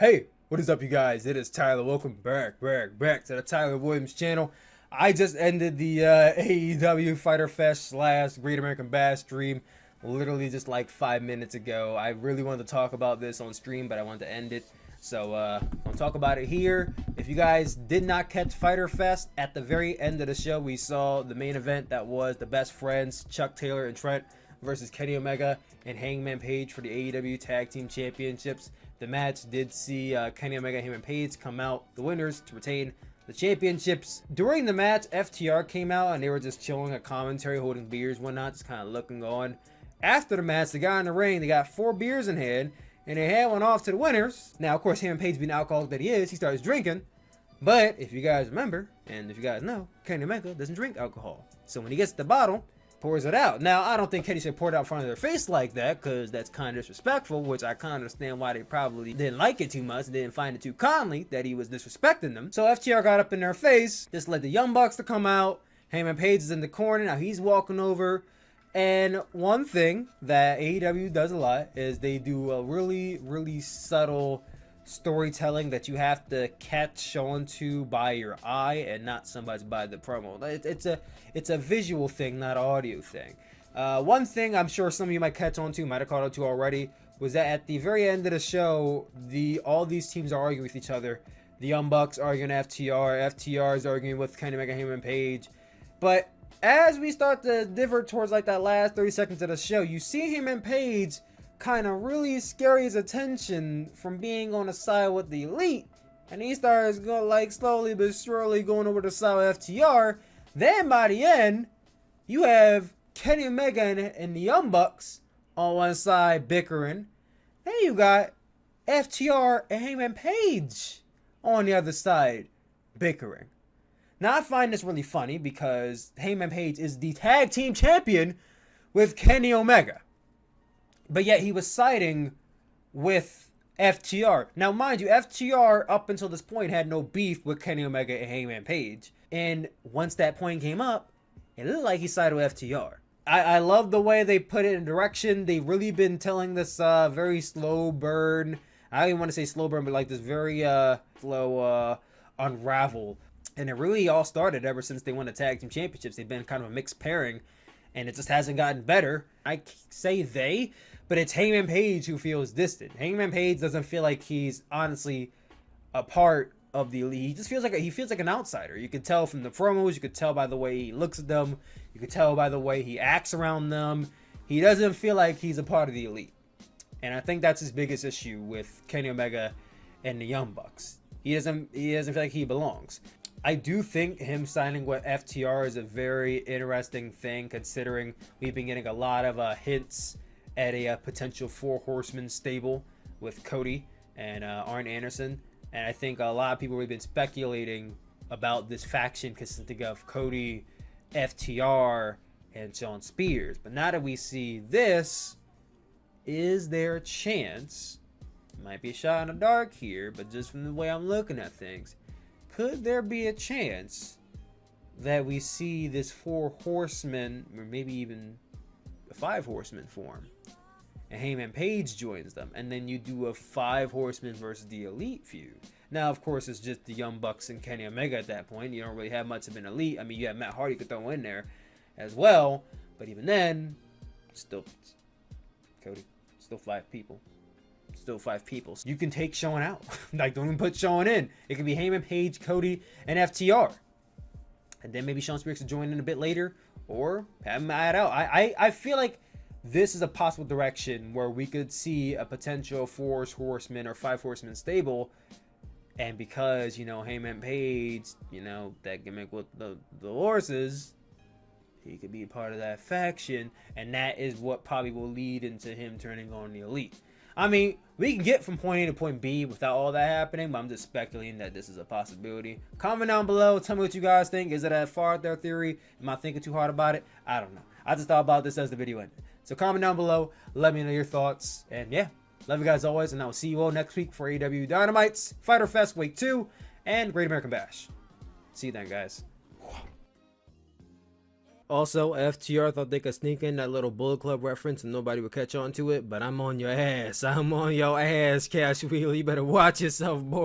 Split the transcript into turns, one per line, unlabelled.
Hey, what is up, you guys? It is Tyler. Welcome back to the Tyler Williams channel. I just ended the AEW Fighter Fest / Great American Bash stream literally just like 5 minutes ago. I really wanted to talk about this on stream, but I wanted to end it. So I'll talk about it here. If you guys did not catch Fighter Fest, at the very end of the show, we saw the main event that was the Best Friends, Chuck Taylor and Trent versus Kenny Omega and Hangman Page for the AEW Tag Team Championships. The match did see Kenny Omega and Hangman Page come out the winners to retain the championships. During the match, FTR came out and they were just chilling at commentary, holding beers, whatnot, just kind of looking on. After the match, the guy in the ring, they got 4 beers in hand, and they had one off to the winners. Now, of course, Hangman Page, being the alcoholic that he is, he starts drinking. But if you guys remember, and if you guys know, Kenny Omega doesn't drink alcohol. So when he gets the bottle, pours it out. Now, I don't think Kenny should pour it out in front of their face like that, because that's kind of disrespectful, which I kind of understand why they probably didn't like it too much, didn't find it too kindly that he was disrespecting them. So FTR got up in their face, just led the Young Bucks to come out. Hangman Page is in the corner, now he's walking over. And one thing that AEW does a lot is they do a really subtle storytelling that you have to catch on to by your eye and not so much by the promo. It's a visual thing, not an audio thing. One thing I'm sure some of you might catch on to, might have caught on to already, was that at the very end of the show, all these teams are arguing with each other. The Young Bucks arguing FTR is arguing with Kenny Omega, Hangman Page. But as we start to divert towards like that last 30 seconds of the show, you see Hangman Page kind of really scary his attention from being on the side with the Elite, and he starts going like slowly but surely going over the side with FTR. Then by the end, you have Kenny Omega and the Young Bucks on one side bickering. Then you got FTR and Hangman Page on the other side bickering. Now I find this really funny because Hangman Page is the tag team champion with Kenny Omega, but yet he was siding with FTR. Now, mind you, FTR up until this point had no beef with Kenny Omega and Hangman Page. And once that point came up, it looked like he sided with FTR. I love the way they put it in direction. They've really been telling this very slow burn. I don't even want to say slow burn, but like this very slow unravel. And it really all started ever since they won the Tag Team Championships. They've been kind of a mixed pairing, and it just hasn't gotten better. I say they, but it's Hangman Page who feels distant. Hangman Page doesn't feel like he's honestly a part of the Elite. He just feels like an outsider. You could tell from the promos. You could tell by the way he looks at them. You could tell by the way he acts around them. He doesn't feel like he's a part of the Elite. And I think that's his biggest issue with Kenny Omega and the Young Bucks. He doesn't feel like he belongs. I do think him signing with FTR is a very interesting thing, considering we've been getting a lot of hints at a potential 4 Horsemen stable with Cody and Arn Anderson. And I think a lot of people have been speculating about this faction consisting of Cody, FTR, and Shawn Spears. But now that we see this, is there a chance, might be a shot in the dark here, but just from the way I'm looking at things, could there be a chance that we see this 4 Horsemen, or maybe even a 5 Horsemen form, and Hangman Page joins them, and then you do a 5 Horsemen versus the Elite feud? Now, of course, it's just the Young Bucks and Kenny Omega at that point. You don't really have much of an Elite. I mean, you have Matt Hardy could throw in there as well, but even then, still Cody, still 5 people. Still 5 people. You can take Shawn out. Like, don't even put Shawn in. It could be Hangman Page, Cody, and FTR. And then maybe Shawn Spears can join in a bit later, or have him add out. I feel like this is a possible direction where we could see a potential 4 Horsemen or 5 Horsemen stable. And because, you know, Hangman Page, you know, that gimmick with the horses, he could be a part of that faction. And that is what probably will lead into him turning on the Elite. I mean, we can get from point A to point B without all that happening, but I'm just speculating that this is a possibility. Comment down below. Tell me what you guys think. Is it that far out there theory? Am I thinking too hard about it? I don't know. I just thought about this as the video ended. So comment down below. Let me know your thoughts. And yeah, love you guys always. And I will see you all next week for AEW Dynamite's Fighter Fest Week 2 and Great American Bash. See you then, guys. Also, FTR thought they could sneak in that little Bullet Club reference and nobody would catch on to it, but I'm on your ass. I'm on your ass, Cash Wheeler. You better watch yourself, boy.